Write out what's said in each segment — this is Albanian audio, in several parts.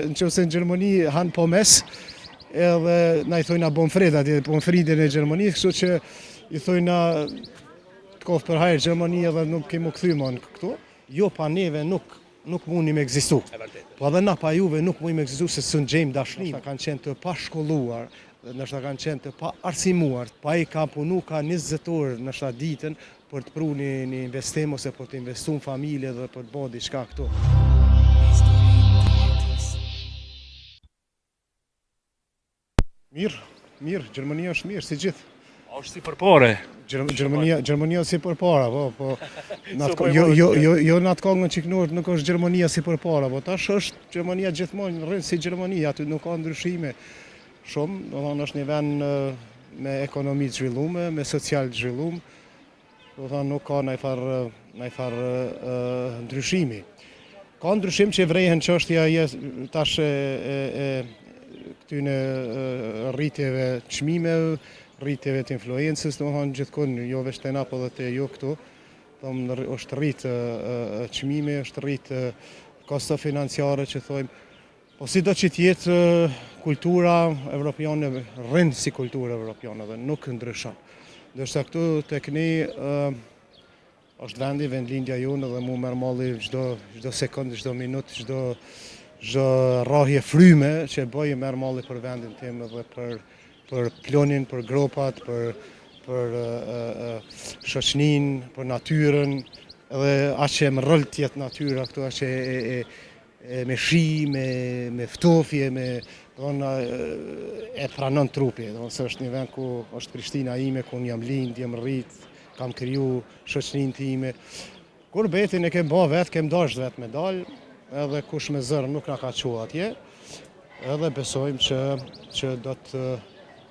Nëse në Gjermani hanë po mes, edhe na I thojna Bonfred, atje Bonfridin e Gjermanisë, kështu që I thojna të kohë për hajrë Gjermani edhe nuk kemi u kthy më në këtu. Jo pa neve nuk mundi me ekzistu. Po edhe na pa juve nuk mundi me ekzistu se s'u gjejmë dashnim. Nështë kanë qenë të pashkolluar, nështë kanë qenë të pa arsimuar. Pa I ka punu ka 20 orë nështë ditën për të pru një investim ose për të investu në familje dhe për të bërë diçka këtu. Mirë, Gjermania është mirë, si gjithë. Është si përpare. Gjermania si përpara, po. Jo në atë kohën që nuk është Gjermania si përpara, po tash është Gjermania gjithmonë rrin si Gjermania, aty nuk ka ndryshime shumë, domethënë është një vend me ekonomi të zhvilluar, me social të zhvilluar, domethënë nuk ka ndonjë farë ndryshimi. Ka ndryshim që vrehen çështja tash këtyne rritjeve çmimeve, rritjeve të influencës, domethënë gjithkund, jo vetëm te na, po edhe te ju këtu. Domethënë është rritë çmimi, është rritë kosto financiare që thojmë. Po sido që t'jetë kultura evropiane rrin si kultura evropiane dhe nuk ndryshon. Ndërsa këtu tek ne është vendlindja jonë dhe mu merr malli çdo sekondë, çdo minutë, çdo rrahje fryme që bëj merr malli për vendin tim dhe për plonin, për gropat, për shoqëninë, për natyrën, edhe aq që më rëll tjetë natyra këtu, aq që me shi, me ftofje, e pranon trupi, se është një vend ku është Prishtina ime, ku jam lind, jam rrit, kam kriju shoqëninë time. Kur betin e kem bë vetë, kem dashur vetë me dal, edhe kush me zër nuk na ka çu atje, edhe besojmë që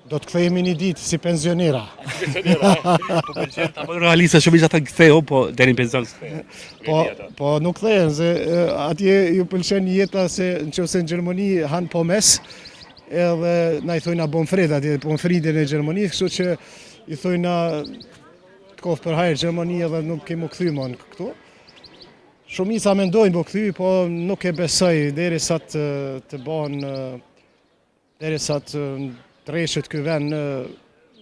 do të kthehemi një ditë si pensionera. Po pëlqen ta bëj realista shumë ata ktheu, po deri në pension s'kthehen. Po nuk kthehen se atje ju pëlqen jeta se nëse në Gjermani hanë po mes, edhe na I thojna Bonfred, atje Bonfridin e Gjermanisë, kështu që I thojna të kohë për hajrë Gjermani edhe nuk kemi u kthy më në këtu. Shumica mendojnë po kthy, po nuk e besoj derisa të bëhen derisa të treshet ky vend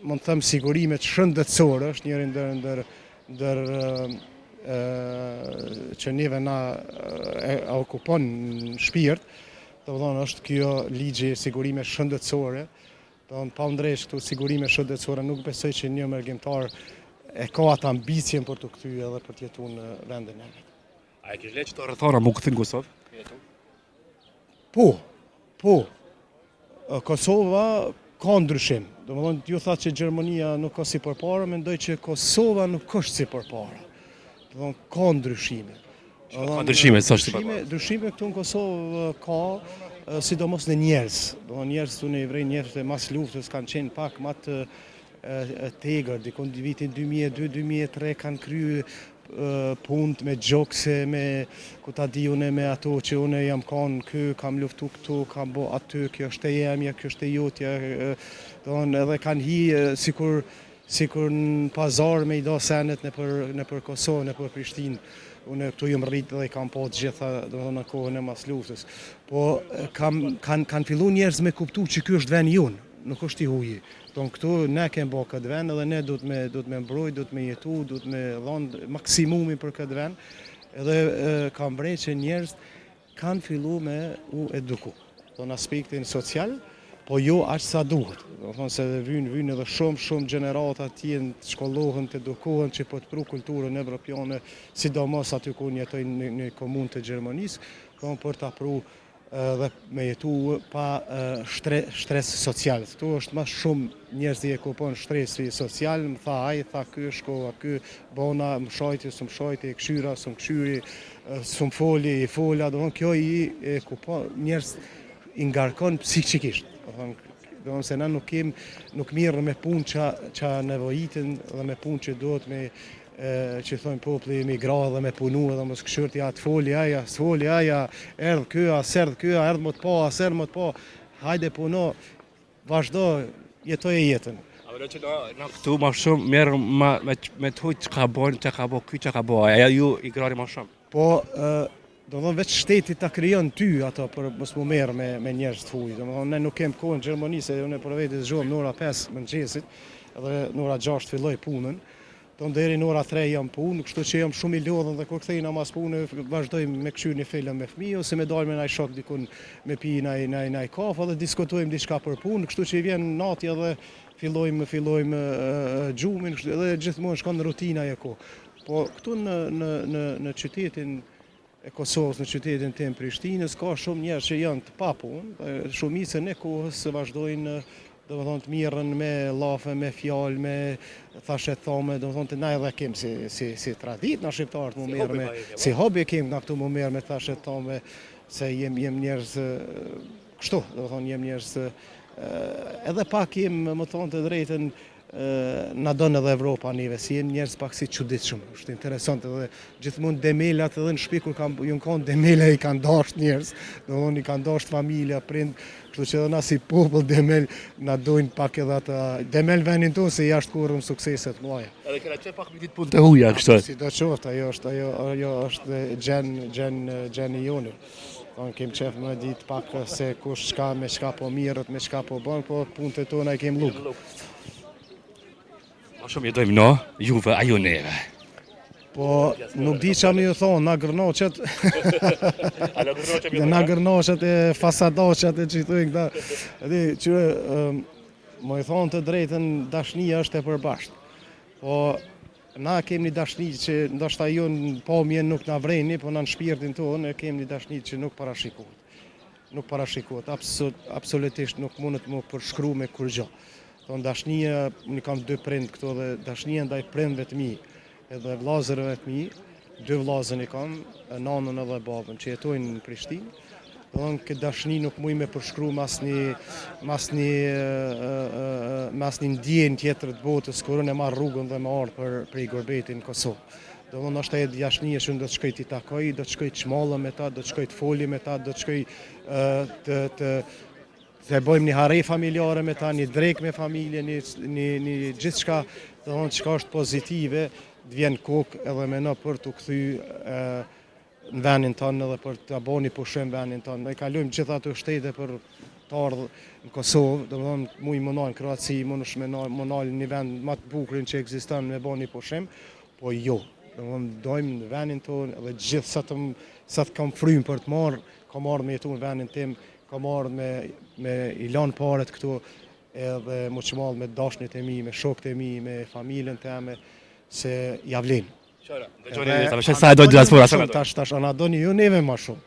mund të them sigurimet shëndetësore, është njëri ndër që neve na okupon në shpirt, domethënë është kjo ligji sigurime shëndetësore, domethënë pa ndresh këtu sigurime shëndetësore, nuk besoj që një mërgjimtar e ka atë ambicien për të kthyer edhe për të jetuar në vendin e vet. A e ke lejë të rrethona mu kthin Kosovë? Po. Kosova ka ndryshim. Domethënë ju thatë që Gjermania nuk ka si përpara, mendoj që Kosova nuk është si përpara. Domethënë ka ndryshime. Ka ndryshime, s'është si përpara. Ndryshime këtu në Kosovë ka sidomos në njerëz. Domethënë njerëz këtu në evrej, njerëz e mas luftës kanë qenë pak më të tegër, dikon në vitin 2002-2003 kanë kryer punë me gjokse, me ku ta di unë me ato që unë jam kanë kë, kam luftu këtu, kam bo aty, kjo është e jemja, kjo është e jotja, edhe kanë hi sikur në pazar me I do senet nëpër Kosovë, nëpër Prishtinë. Unë këtu jam rrit dhe kam po të gjitha në kohën e mas luftës. Po kanë fillu njerëz me kuptu që ky është vend jonë, nuk është I huji. Këtu ne kemi bërë këtë vend edhe ne duhet me mbrojt, duhet me jetu, duhet me dhënë maksimumi për këtë vend. Edhe kam vrej që njerëz kanë fillu me u eduku. Në aspektin social, po jo aq sa duhet. Domethënë se vijnë edhe shumë gjenerata tjenë të shkollohen, të edukohen që po të pru kulturën evropiane, sidomos aty ku jetojnë në komunë të Gjermanisë, për ta pru dhe me jetu pa stres social. Këtu është më shumë njerëz që e kupton stresi social, më tha ai, tha ky shkova, ky bona, më shojti, s'm shojti, këshyra, s'm këshyri, s'm foli, I fola, domthon kjo I kupton njerëz I ngarkon psikikisht. Domthon se na nuk mirë me punë që nevojiten dhe me punë që duhet me që thojnë populli me gra dhe me punu edhe mos këshyrti atë foli aja, s'foli aja, erdh ky, aserdh ky, erdh më të pa, aserdh më të pa. Hajde puno, vazhdo, jetoje jetën. A vëre që na këtu më shumë merr me të hujt çka bën, çka ka bë ky, çka ka bë. Aja ju I grari më shumë. Po Do thonë veç shteti ta krijon ty ato për mos mu merr me njerëz të huaj. Do thonë ne nuk kem kohë në Gjermani se unë për vetë zgjohem në ora 5 mëngjesit dhe në ora 6 filloj punën. Do deri në ora 3 jam punë, kështu që jam shumë i lodhur dhe kur kthej namaz punë vazhdoj me këshyr një film me fëmijë ose me dalë me ndaj shok dikun me pi ndaj kafe dhe diskutojmë diçka për punë, kështu që i vjen natja dhe fillojmë gjumin, dhe gjithmonë shkon rutina e kohë. Po këtu në qytetin e Kosovës, në qytetin tim Prishtinës, ka shumë njerëz që janë të papunë, shumicën e kohës vazhdojnë të mirën me llafe, me fjalë, me thashe thome, të na edhe kem si traditë na shqiptarët mu merr me si hobi kem na këtu mu merr me thashe thome se jem njerëz kështu, jem njerëz edhe pak jem, më thonë të drejtën, na don edhe Evropa neve, si jem njerëz pak si çuditshëm. Është interesant edhe gjithmonë demelat edhe në shtëpi kur ju kanë demela i kanë dashur njerëz, i kanë dashur familja, prind, kështu që edhe na si popull demel na dojnë pak edhe ata demel vendin tonë se jashtë kurrëm sukseset mëdha. Edhe kena çe pak me ditë punë të huaja kështu. Sidoqoftë, ajo është gjeni jonë. Kem qef me ditë pak se kush çka me çka po mirët, me çka po bën, po punët e tona i kem luk. Ma shumë jetojmë no, juve ajo neve. Po nuk di qa me ju thonë, na gërnoqet, na gërnoqet e fasadoqet e që i thujnë këta. Edhe që më i thonë të drejtën, dashnia është e përbashkët. Po na kemi një dashni që ndoshta ju në pomjen nuk na vreni, po na në shpirtin tonë kemi një dashni që nuk parashikohet. Nuk parashikohet, absolutisht nuk mundet më përshkru me kur gjë. Dashnia, unë kam 2 prind këto dhe dashnia ndaj prindve të mi, edhe vllazërve të mi, 2 vllazën i kam, nanën edhe babën, që jetojnë në Prishtinë. Këtë dashni nuk muj me përshkru mas një ndjen tjetër të botës, kur unë e marr rrugën dhe me ardhë për i Gorbetin në Kosovë. Është e dashnia që unë do të shkoj t'i takoj, do të shkoj të shmallë me ta, do të shkoj të foli me ta, do të shkoj të bëjmë një harej familjare me ta, një drek me familje, një gjithë shka, çka është pozitive, të vjen kokë edhe me në për të kthy në vendin tonë edhe për të bëni pushim vendin tonë. Ne kalojmë gjithë ato shtete për të ardhur në Kosovë, muj më në Kroaci, më në një vend më të bukur që ekziston me bëni pushim, po jo. Dojmë në vendin tonë edhe gjithë sa të kam frymë për të marrë, kam marrë me jetu në vendin tim, kam marrë me i lanë paret këtu edhe më që malë me dashnit e mi, me shokët e mi, me familjen të eme, se javlinë. Sa e dojnë diaspora? Tash, ana doni ju neve ma shumë.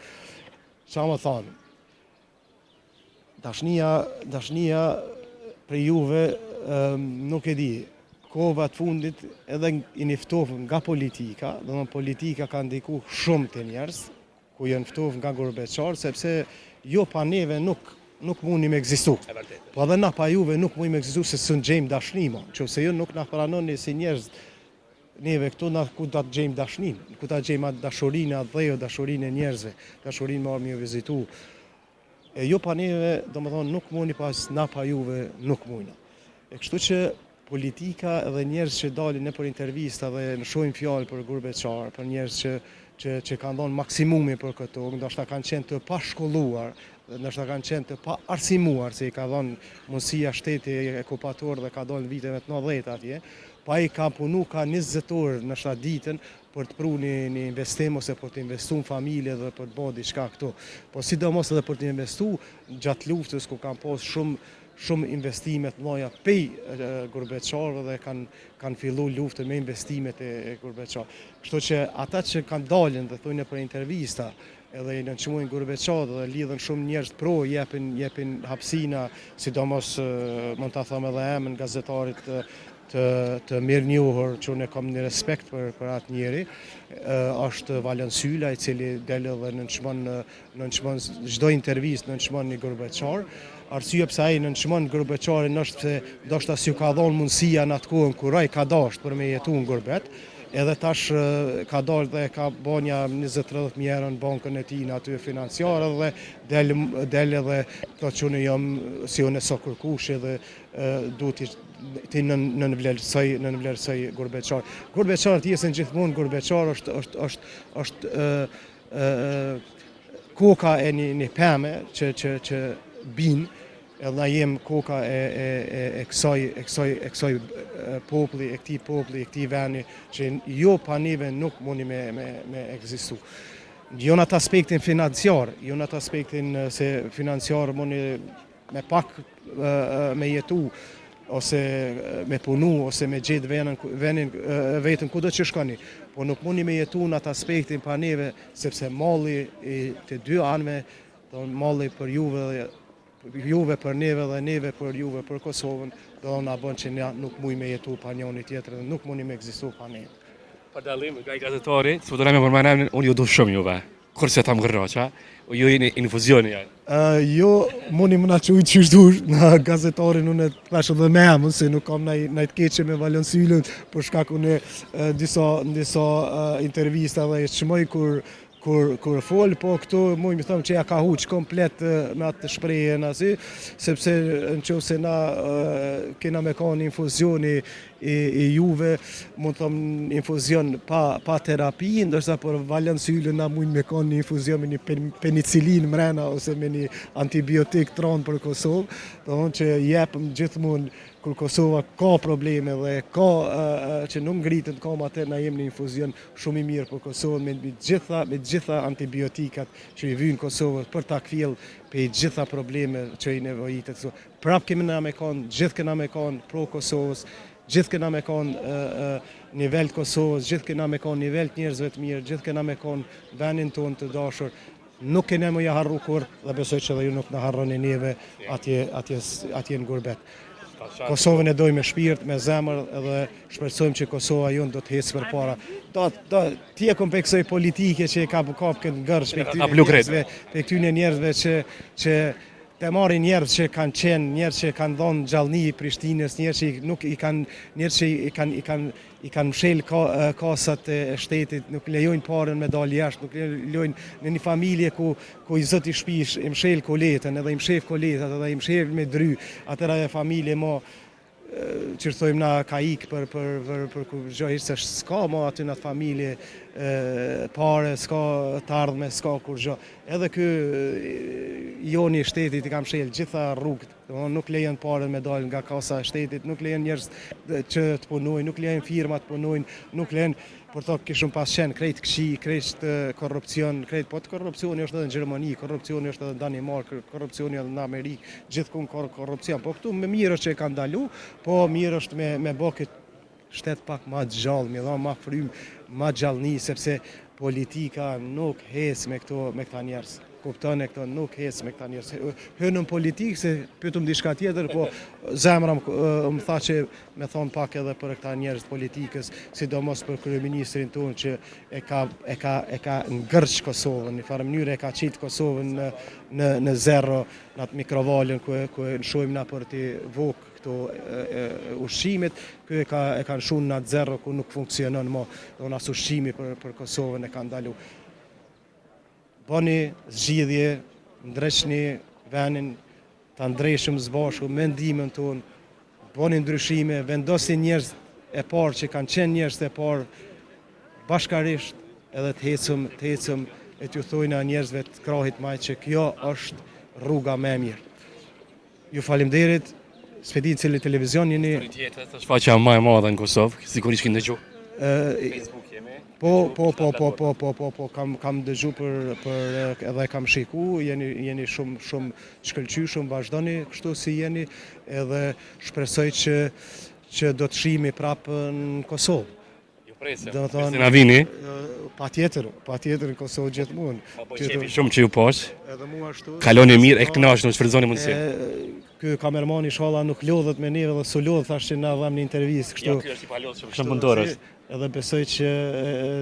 Qa më thanë? Dashnia për juve nuk e di. Kova të fundit edhe i niftofën nga politika, politika ka ndiku shumë të njerëz, ku janë ftofë nga Gorbeçar, sepse jo pa neve nuk mundi me egzistu. Po edhe na pa juve nuk mundi me egzistu se së në gjejmë dashnima. Që se ju nuk na pranoni si njerëz neve këtu ku da të gjejmë dashnin, ku da të gjejmë dashurinë atë dhejo, dashurinë e njerëzve, dashurinë me armi u vizitu. E jo pa neve, do më thonë, nuk mundi pas na pa juve nuk mundina. E kështu që politika edhe njerëz që dalin në për intervista dhe në shojnë fjallë për Gorbeçar, për njerëz që kanë dhonë maksimumi për këto, ndoshta kanë qenë të pashkolluar, ndoshta kanë qenë të pa arsimuar, se i ka dhonë mundësia shteti okupator dhe ka dhonë viteve të 90 atje, pa i ka punu ka 20 orë në shta ditën për të pru një investim ose për të investu në familje dhe për të bëjë diçka këtu. Po sidomos edhe për të investu gjatë luftës ku kanë pas shumë investimet mëdha pej Gorbeçarëve dhe kanë fillu luftën me investimet e Gorbeçarëve. Kështu që ata që kanë dalën dhe thonë për intervista edhe i nënçmojnë Gorbeçarët dhe lidhen shumë njerëz pro, jepin hapësina, sidomos mund ta them edhe emrin gazetarit të mirë njohur që unë kam një respekt për atë njeri, është Valen Syla, i cili del dhe nënçmon çdo intervistë nënçmon një Gorbeçar. Arsye pse ai nënçmon Gorbeçarin është se ndoshta s'ju ka dhënë mundësia në atë kohën kur ai ka dashur për me jetu në Gorbet, edhe tash ka dalë dhe ka bonja 20-30 mijë euro në bankën e tij aty financiare dhe del edhe thotë që unë jam si unë sa kërkush edhe duhet ti në vlerësoj Gorbeçar. Gorbeçar t'jesën gjithmonë Gorbeçar është koka e një pemë që bin, edhe na jem koka e kësaj populli, e këtij vendi që jo pa neve nuk mundi me ekzistu. Jo në atë aspektin financiar, jo në atë aspektin se financiar mundi me pak me jetu, ose me punu, ose me gjetë vetën kudo që shkoni, po nuk mundi me jetu në atë aspektin pa neve, sepse malli të dy anëve, malli për juve për neve dhe neve për juve për Kosovën, do na bën që ne nuk mundi me jetu pa njëri tjetrin, nuk mundi me ekzistu pa neve. Për dalim, nga I gazetari, së përdo me përmanem, unë ju du shumë juve, kurse ta më gërroqa, o ju jeni infuzioni janë. Jo, mundi më na qujtë që shdur, në gazetarin unë e thashë dhe me amën, se nuk kam najtë keqe me Valon Sylën, për shkak unë disa intervista dhe shmoj kur fol, po këtu muj më thëmë që ja ka huq komplet me atë shprehjen asy, sepse në qovë se na kena me ka një infuzioni i juve, mund të thëmë infuzion pa terapi, ndërsa për Valon Sylën na mund me ka një infuzion me një penicilin mrena ose me një antibiotik tron për Kosovë, do thonë që jepëm gjithmonë kur Kosova ka probleme dhe ka që nuk ngritën koma atë na jem në infuzion shumë I mirë për Kosovën me gjitha antibiotikat që I vynë Kosovës për ta kthjell pe gjitha probleme që I nevojitet. Prap kemi na me kon, gjithë kena me kon pro Kosovës, gjithë kena me kon nivel Kosovës, gjithë kena me kon nivel të njerëzve të mirë, gjithë kena me kon vendin tonë të dashur. Nuk kena më ja harru kur dhe besoj që dhe ju nuk na harroni neve atje në gurbet. Kosovën e doj me shpirt, me zemër edhe shpresojmë që Kosova jonë do të hecë përpara. Ti e kompleksoj politike që ka këtë ngërsh pe këtyne njerëzve që te marrin njerëz që kanë qenë, njerëz që kanë dhënë gjallëni I Prishtinës, njerëz që I kanë mshel kasat e shtetit, nuk lejojnë parën me dalë jashtë, nuk lejojnë në një familje ku I zot I shpish, I mshel koletën, edhe I mshef koletat, edhe I mshel me dry, atëra e familje mo që thojmë na ka ik për gjë se s'ka mo aty në atë familje pare, s'ka të ardhme, s'ka kur gjë. Edhe ky joni I shtetit I kam shel gjitha rrugët, nuk lejen parën me dalë nga kasa e shtetit, nuk lejen njerëz që të punojnë, nuk lejen firma të punojnë, nuk lejen për to kishëm pas qenë krejt këqi, krejt korrupcion, po të korrupcioni është edhe në Gjermani, korrupcioni është edhe në Danimark, korrupcioni edhe në Amerikë, gjithkund korrupcion. Po këtu më mirë është që e kanë ndalu, po mirë është me bë këtë shtet pak ma gjallë, me dha ma frym, ma gjallëni, sepse politika nuk hes me këta njerëz. Kupton e këto nuk hes me këta njerëz. Hynëm politikë se pyetëm diçka tjetër, po zemra më tha që me thon pak edhe për këta njerëz të politikës, sidomos për kryeministrin tonë që e ka ngërç Kosovën, në farë mënyrë e ka qit Kosovën në zero, në atë mikrovalën ku e nshojmë na për të vok këto ushqimet, ky e ka nshuar në atë zero ku nuk funksionon më, do as ushqimi për Kosovën e ka ndalu. Bani zgjidhje, ndreqni venin, ta ndreshëm zbashku me ndihmën tonë, bani ndryshime, vendosni njerëz e parë që kanë qenë njerëz e parë bashkarisht edhe të ecëm e t'ju thojna njerëzve të krahit maj që kjo është rruga më e mirë. Ju faleminderit, s'e di cili televizion jeni. Është faqja më e madhe në Kosovë, sigurisht që ndëgjoj. Facebook jemi. Po, kam dëgju edhe kam shiku, jeni shumë shkëlqyshëm, vazhdoni kështu si jeni, edhe shpresoj që do të shihemi prapë në Kosovë. Ju presim, se na vini. Patjetër në Kosovë gjithmonë. Qefi shumë që ju posh. Edhe mua ashtu. Kaloni mirë, e kënaqur, shfrytëzoni mundësinë. Ky kamermani inshallah nuk lodhet me neve dhe su lodh thash që na dham një intervistë kështu. Jo, ky është I palodhshëm, shumë punëtor është. Edhe besoj që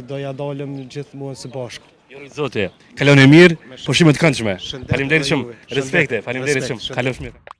do ja dalëm gjithmonë së bashku. Jo zoti. Kaloni mirë, pushime të këndshme. Faleminderit shumë. Respekte, faleminderit shumë. Kalosh mirë.